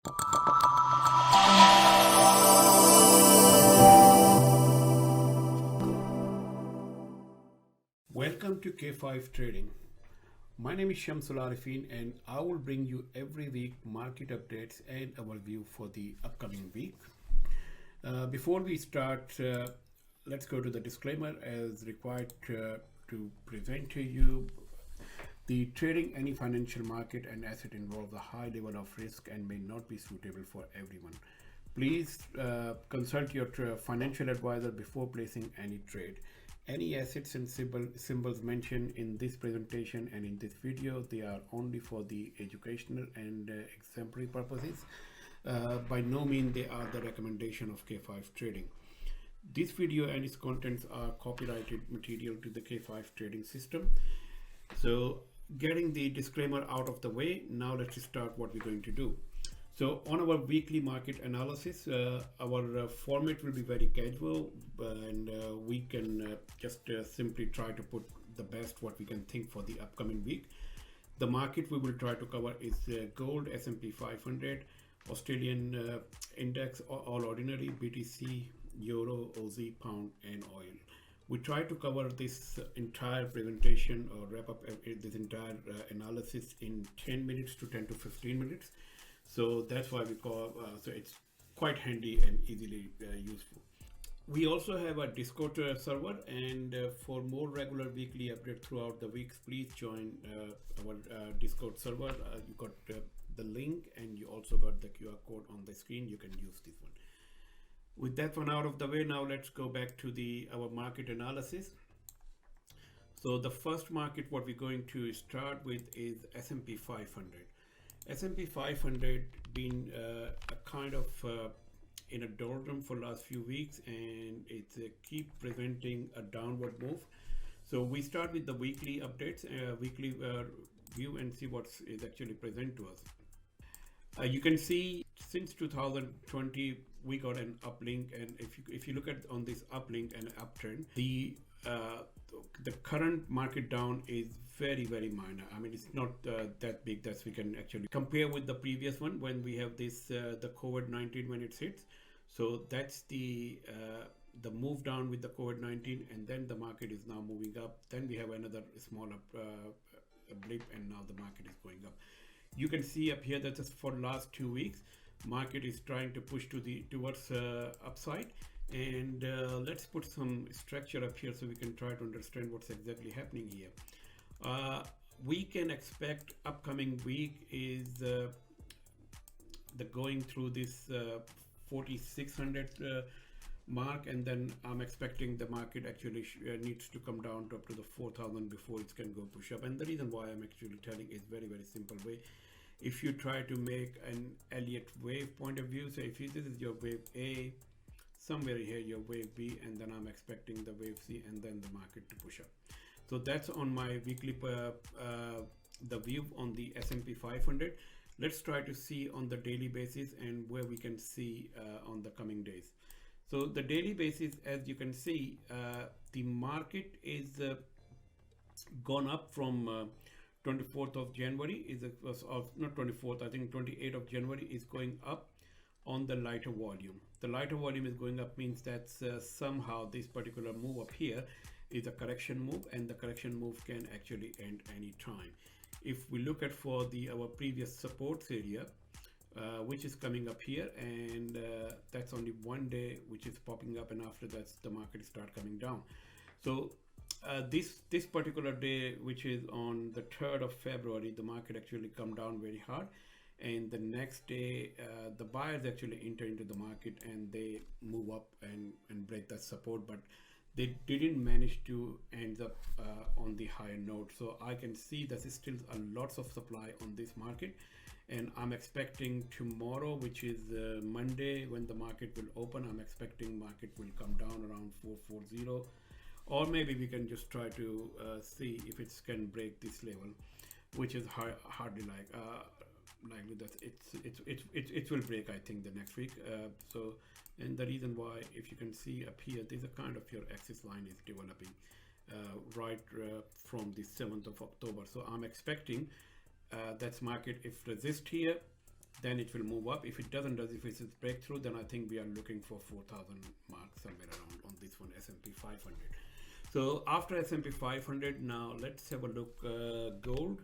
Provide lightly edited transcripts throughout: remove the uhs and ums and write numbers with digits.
Welcome to K5 Trading. My name is Shamsul Arefin and I will bring you every week market updates and overview for the upcoming week. Before we start, let's go to the disclaimer as required to present to you. The trading any financial market and asset involves a high level of risk and may not be suitable for everyone. Please consult your financial advisor before placing any trade. Any assets and symbols mentioned in this presentation and in this video, they are only for the educational and exemplary purposes. By no means they are the recommendation of K5 Trading. This video and its contents are copyrighted material to the K5 Trading system. So getting the disclaimer out of the way, now let's start what we're going to do. So on our weekly market analysis, our format will be very casual and we can just simply try to put the best what we can think for the upcoming week. The market we will try to cover is gold, S&P 500, Australian index, all ordinary, BTC, Euro, Aussie, pound and oil. We try to cover this entire presentation or wrap up this entire analysis in 10 minutes to 10 to 15 minutes. So that's why we call, so it's quite handy and easily useful. We also have a Discord server, and for more regular weekly update throughout the weeks, please join our Discord server. You got the link and you also got the QR code on the screen. You can use this one. With that one out of the way, now let's go back to our market analysis. So the first market what we're going to start with is S&P 500. S&P 500 been a kind of in a doldrum for last few weeks, and it's keep presenting a downward move. So we start with the weekly updates, weekly view, and see what is actually present to us. You can see since 2020 we got an uplink, and if you look at on this uplink and uptrend, the current market down is very minor. I mean, it's not that big that we can actually compare with the previous one when we have this the COVID-19 when it hits. So that's the move down with the COVID-19, and then the market is now moving up. Then we have another smaller blip, and now the market is going up. You can see up here that just for last 2 weeks, market is trying to push towards upside. And let's put some structure up here so we can try to understand what's exactly happening here. We can expect upcoming week is the going through this 4600 mark, and then I'm expecting the market actually needs to come down to up to the 4000 before it can go push up. And the reason why I'm actually telling is very simple way. If you try to make an Elliott wave point of view, so if this is your wave A, somewhere here your wave B, and then I'm expecting the wave C, and then the market to push up. So that's on my weekly the view on the S&P 500. Let's try to see on the daily basis and where we can see on the coming days. So the daily basis, as you can see, the market is gone up from 24th of January not 24th, I think 28th of January is going up on the lighter volume. The lighter volume is going up means that somehow this particular move up here is a correction move, and the correction move can actually end any time. If we look at for our previous supports area, which is coming up here, and that's only 1 day which is popping up, and after that the market start coming down. So this particular day, which is on the 3rd of February, the market actually come down very hard, and the next day the buyers actually enter into the market and they move up and break that support, but they didn't manage to end up on the higher note. So I can see that there's still a lots of supply on this market, and I'm expecting tomorrow, which is Monday, when the market will open, I'm expecting market will come down around 440, or maybe we can just try to see if it can break this level, which is hardly likely that it will break, I think, the next week. So, and the reason why, if you can see up here, there's a kind of your axis line is developing right from the 7th of October. So I'm expecting that's market if resist here, then it will move up. If it doesn't, if it's a breakthrough, then I think we are looking for 4,000 marks somewhere around on this one, S&P 500. So after S&P 500, now let's have a look gold,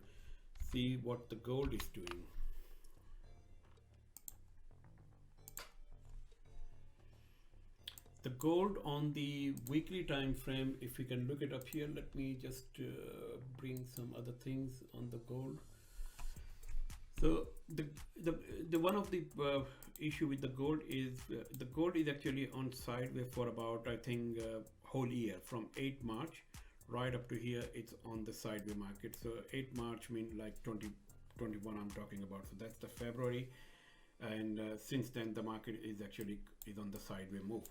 see what the gold is doing. The gold on the weekly time frame, if we can look it up here, let me just bring some other things on the gold. So the one of the issue with the gold is actually on sideways for about, I think, whole year from 8 March right up to here. It's on the sideways market. So 8 March means like 2021 I'm talking about. So that's the February, and since then the market is on the sideways move.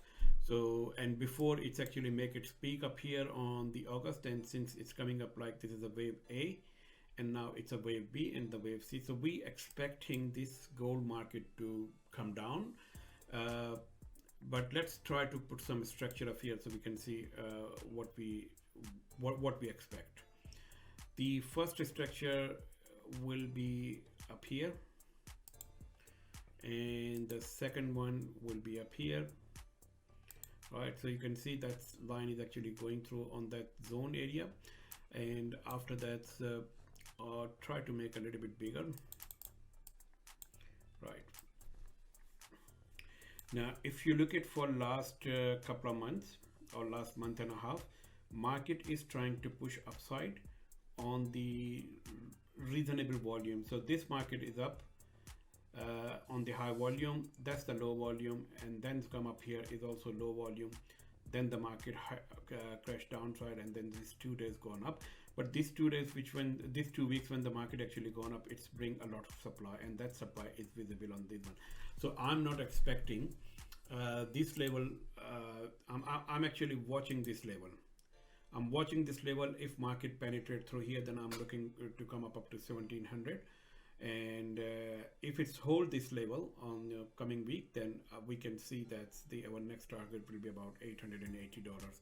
So, and before it's actually make its peak up here on the August, and since it's coming up like this is a wave A, and now it's a wave B and the wave C. So we expecting this gold market to come down, but let's try to put some structure up here so we can see what we expect. The first structure will be up here, and the second one will be up here. Right, so you can see that line is actually going through on that zone area, and after that try to make a little bit bigger. Right, now if you look at for last couple of months or last month and a half, market is trying to push upside on the reasonable volume. So this market is up on the high volume, that's the low volume, and then come up here is also low volume, then the market crashed downside, and then these 2 days gone up. But these 2 days, these 2 weeks when the market actually gone up, it's bring a lot of supply, and that supply is visible on this one. So I'm not expecting this level. I'm actually watching this level. I'm watching this level. If market penetrate through here, then I'm looking to come up to 1700. And if it's hold this level on the coming week, then we can see that our next target will be about $880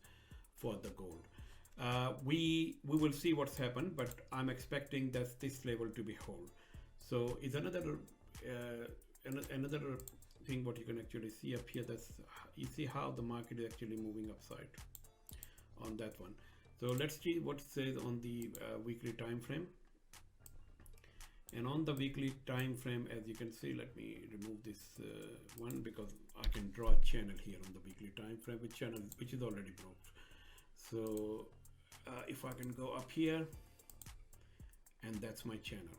for the gold. We will see what's happened, but I'm expecting that this level to be hold. So it's another thing what you can actually see up here. That's, you see how the market is actually moving upside on that one. So let's see what it says on the weekly time frame. And on the weekly time frame, as you can see, let me remove this one because I can draw a channel here on the weekly time frame, which is already broke. So if I can go up here, and that's my channel,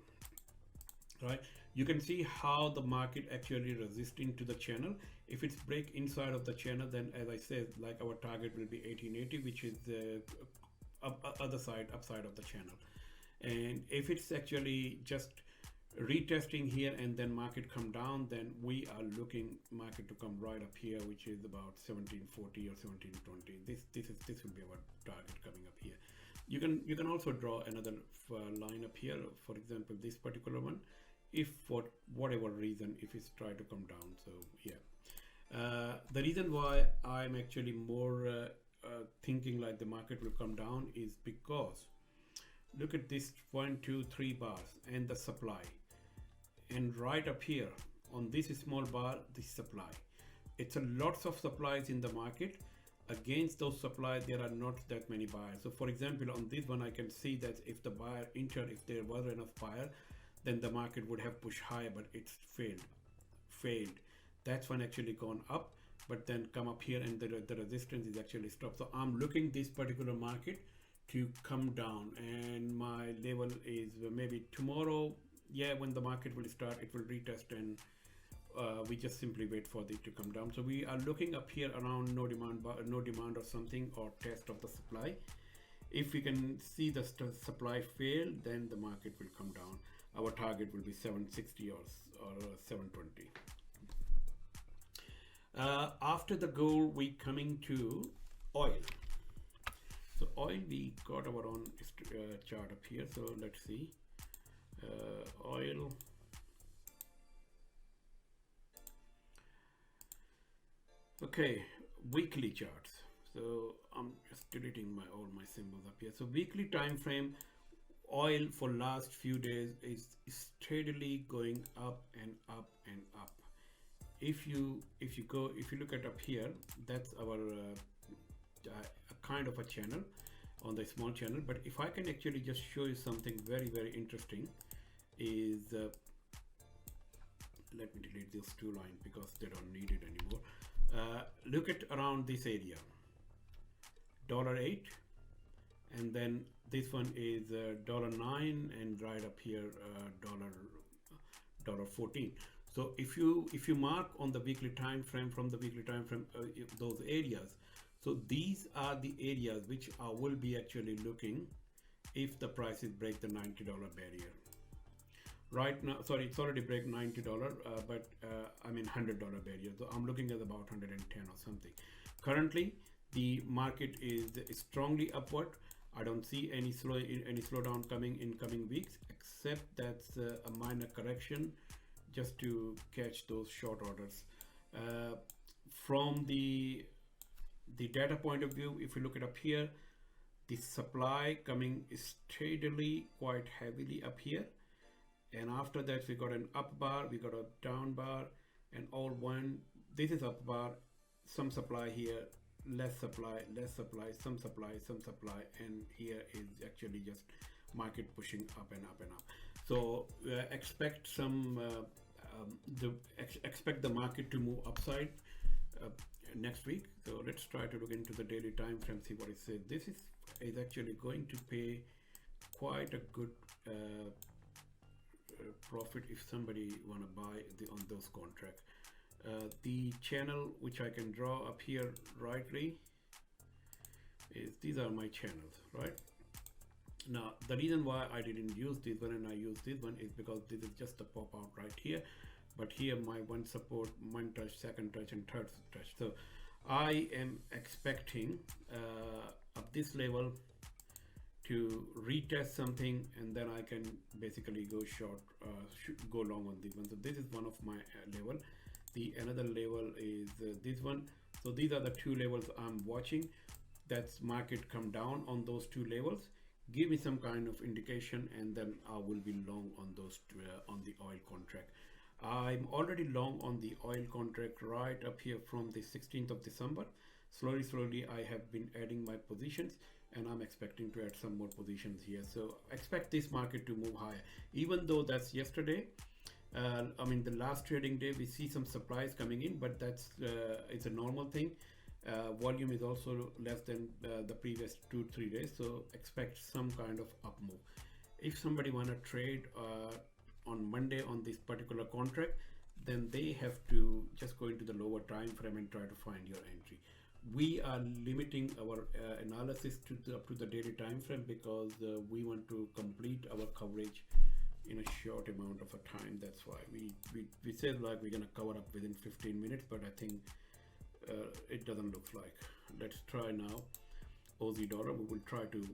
right? You can see how the market actually resisting to the channel. If it's break inside of the channel, then as I said, like our target will be 1880, which is the other side, upside of the channel. And if it's actually just retesting here and then market come down, then we are looking market to come right up here, which is about 1740 or 1720. This will be our target coming up here. You can also draw another line up here, for example this particular one, if for whatever reason if it's try to come down. So yeah, the reason why I'm actually more thinking like the market will come down is because look at this 1, 2, 3 bars and the supply, and right up here on this small bar, this supply. It's a lots of supplies in the market. Against those supplies, there are not that many buyers. So for example, on this one, I can see that if the buyer entered, if there was enough buyer, then the market would have pushed higher, but it's failed. That's one actually gone up, but then come up here and the resistance is actually stopped. So I'm looking this particular market to come down, and my level is maybe tomorrow. Yeah, when the market will start, it will retest, and we just simply wait for it to come down. So we are looking up here around no demand or something, or test of the supply. If we can see the supply fail, then the market will come down. Our target will be 760 or 720. After the gold, we coming to oil. So oil, we got our own chart up here. So let's see, oil. Okay, weekly charts. So I'm just deleting all my symbols up here. So weekly time frame, oil for last few days is steadily going up and up and up. If you look at up here, that's our a kind of a channel on the small channel. But if I can actually just show you something very interesting is let me delete those two lines because they don't need it anymore. Look at around this area, $8, and then this one is $9, and right up here $14. So if you mark on the weekly time frame, from the weekly time frame, those areas, so these are the areas which I will be actually looking if the prices break the $90 barrier. Right now, sorry, it's already break $90, but I mean $100 barrier. So I'm looking at about 110 or something. Currently, the market is strongly upward. I don't see any slowdown coming in coming weeks, except that's a minor correction just to catch those short orders. From the data point of view, if you look it up here, the supply coming steadily quite heavily up here, and after that we got an up bar, we got a down bar, and all one. This is up bar, some supply here, less supply, some supply, and here is actually just market pushing up and up and up. So expect some expect the market to move upside next week. So let's try to look into the daily time frame, see what it says. This is actually going to pay quite a good profit if somebody want to buy on those contracts. The channel which I can draw up here rightly is, these are my channels, right? Now the reason why I didn't use this one and I use this one is because this is just a pop out right here, but here my one support, one touch, second touch, and third touch. So I am expecting at this level to retest something, and then I can basically go short, go long on this one. So this is one of my level. The another level is this one. So these are the two levels I'm watching. That's market come down on those two levels, give me some kind of indication, and then I will be long on those two, on the oil contract. I'm already long on the oil contract right up here from the 16th of December. Slowly I have been adding my positions, and I'm expecting to add some more positions here. So expect this market to move higher, even though that's yesterday. I mean the last trading day we see some supplies coming in, but that's it's a normal thing. Volume is also less than the previous 2-3 days, so expect some kind of up move. If somebody want to trade on Monday on this particular contract, then they have to just go into the lower time frame and try to find your entry. We are limiting our analysis to up to the daily time frame because we want to complete our coverage in a short amount of a time. That's why we said like we're gonna cover up within 15 minutes, but I think it doesn't look like. Let's try now Aussie dollar. We will try to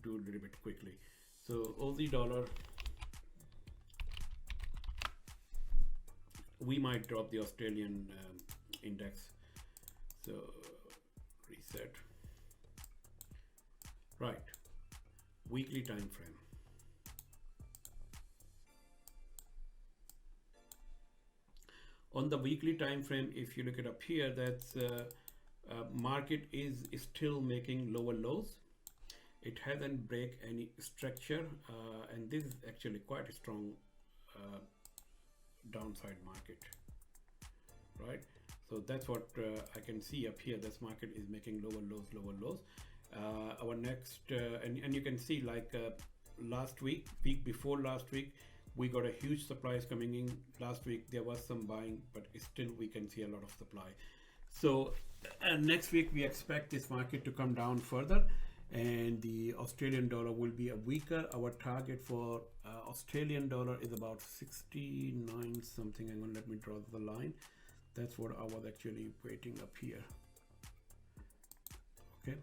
do a little bit quickly. So Aussie dollar, we might drop the Australian index. So reset. Right, weekly time frame. On the weekly time frame, if you look it up here, that's market is still making lower lows. It hasn't break any structure, and this is actually quite a strong downside market, right? So that's what I can see up here. This market is making lower lows. Our next and you can see like last week before last week, we got a huge supplies coming in. Last week there was some buying, but still we can see a lot of supply. So next week we expect this market to come down further, and the Australian dollar will be a weaker. Our target for Australian dollar is about 69 something. Hang on, let me draw the line. That's what I was actually waiting up here. Okay,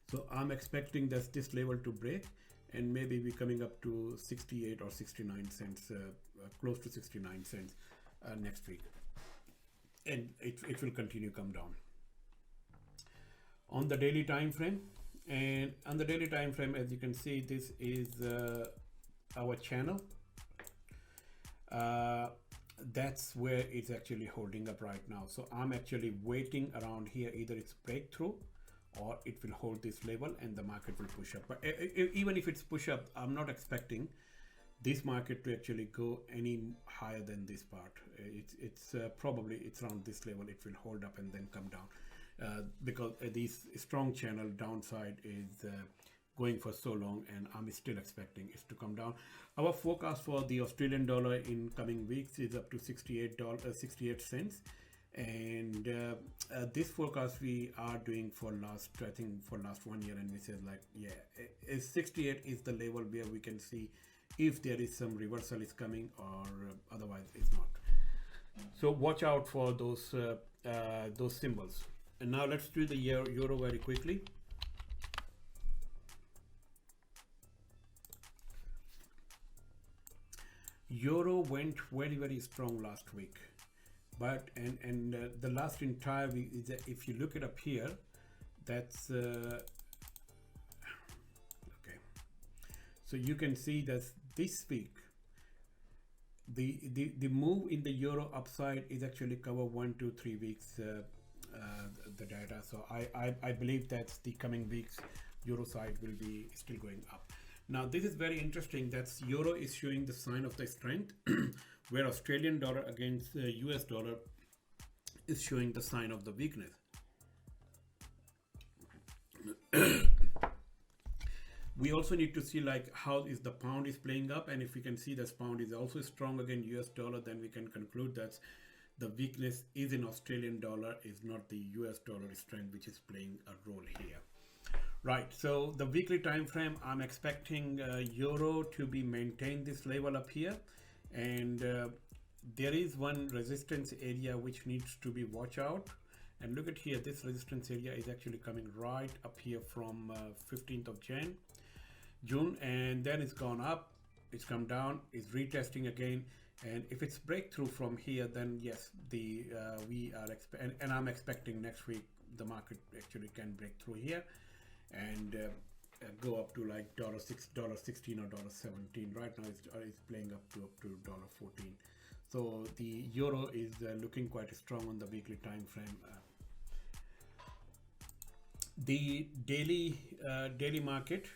so I'm expecting that this level to break, and maybe we're coming up to 68 or 69 cents, close to 69 cents next week, and it will continue come down. On the daily time frame, And on the daily time frame, as you can see, this is our channel. That's where it's actually holding up right now. So I'm actually waiting around here, either it's breakthrough or it will hold this level and the market will push up. But even if it's push up, I'm not expecting this market to actually go any higher than this part. It's probably it's around this level. It will hold up and then come down because this strong channel downside is going for so long, and I'm still expecting it to come down. Our forecast for the Australian dollar in coming weeks is up to $68.68, and this forecast we are doing for last, I think for last 1 year, and we said like, yeah, 68 is the level where we can see if there is some reversal is coming, or otherwise it's not. So watch out for those symbols. And now let's do the euro very quickly. Euro went very strong last week, but the last entire week is, if you look it up here, that's okay. So you can see that this week the move in the euro upside is actually cover 1 to 3 weeks the data. So I believe that the coming weeks euro side will be still going up. Now this is very interesting, that euro is showing the sign of the strength where Australian dollar against the US dollar is showing the sign of the weakness. We also need to see like how is the pound is playing up, and if we can see that pound is also strong against US dollar, then we can conclude that the weakness is in Australian dollar, is not the US dollar strength which is playing a role here. Right, so the weekly time frame, I'm expecting euro to be maintained this level up here, and there is one resistance area which needs to be watch out. And look at here, this resistance area is actually coming right up here from 15th of June, and then it's gone up, it's come down, it's retesting again, and if it's breakthrough from here, then yes, we are and I'm expecting next week the market actually can break through here and go up to like $6, $16 or $17. Right now it's playing up to $14. So the euro is looking quite strong on the weekly time frame. The daily market,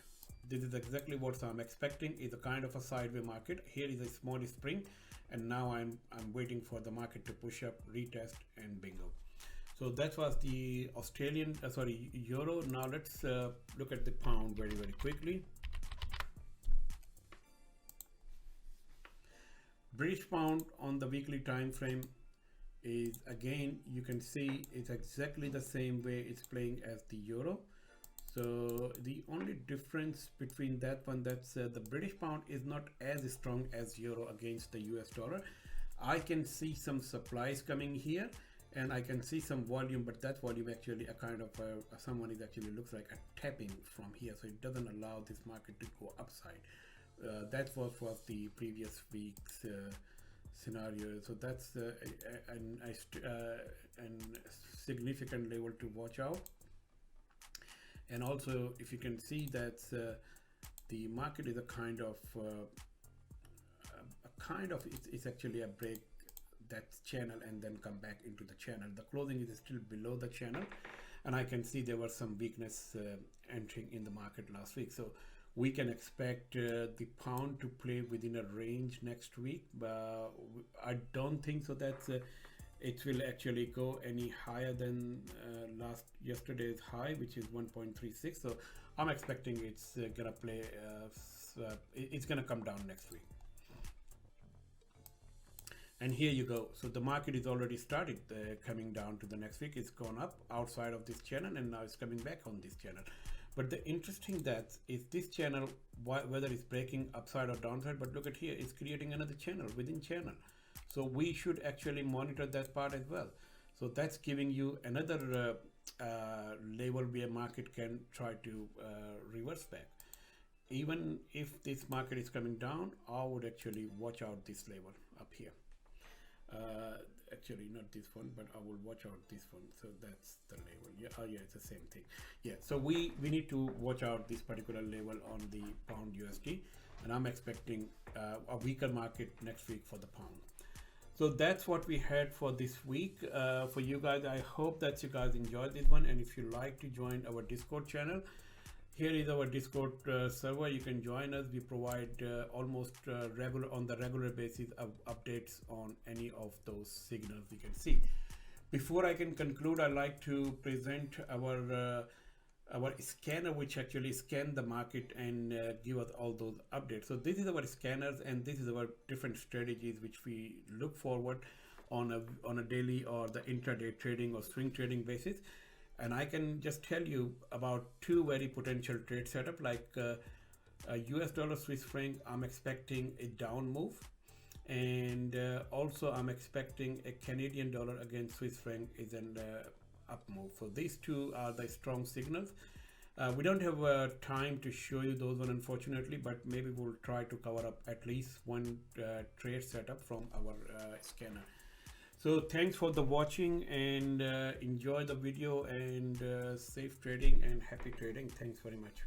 this is exactly what I'm expecting, is a kind of a sideways market. Here is a small spring, and now I'm waiting for the market to push up, retest, and bingo. So that was the euro. Now let's look at the pound very quickly. British pound on the weekly time frame is, again, you can see it's exactly the same way it's playing as the euro. So the only difference between that one, that's the British pound is not as strong as euro against the US dollar. I can see some supplies coming here, and I can see some volume, but that volume actually a kind of someone is actually looks like a tapping from here, so it doesn't allow this market to go upside. That was the previous week's scenario. So that's a significant level to watch out. And also, if you can see that the market is a kind of it's actually a break that channel and then come back into the channel. The closing is still below the channel, and I can see there was some weakness entering in the market last week. So we can expect the pound to play within a range next week. I don't think so that it will actually go any higher than yesterday's high, which is 1.36. So I'm expecting it's gonna play. It's gonna come down next week. And here you go. So the market is already started coming down to the next week. It's gone up outside of this channel, and now it's coming back on this channel. But the interesting that is this channel, whether it's breaking upside or downside, but look at here, it's creating another channel within channel. So we should actually monitor that part as well. So that's giving you another level where market can try to reverse back. Even if this market is coming down, I would actually watch out this level up here. actually not this one, but I will watch out this one. So that's the level. Yeah, oh yeah, it's the same thing. Yeah, so we need to watch out this particular level on the pound USD, and I'm expecting a weaker market next week for the pound. So that's what we had for this week for you guys. I hope that you guys enjoyed this one, and if you like to join our Discord channel, here is our Discord server. You can join us. We provide almost on the regular basis of updates on any of those signals you can see. Before I can conclude, I'd like to present our scanner, which actually scan the market and give us all those updates. So this is our scanners, and this is our different strategies which we look forward on a daily or the intraday trading or swing trading basis. And I can just tell you about two very potential trade setup, like a US dollar Swiss franc. I'm expecting a down move, and also I'm expecting a Canadian dollar against Swiss franc is an up move. So these two are the strong signals. We don't have time to show you those one, unfortunately, but maybe we'll try to cover up at least one trade setup from our scanner. So thanks for the watching, and enjoy the video, and safe trading and happy trading. Thanks very much.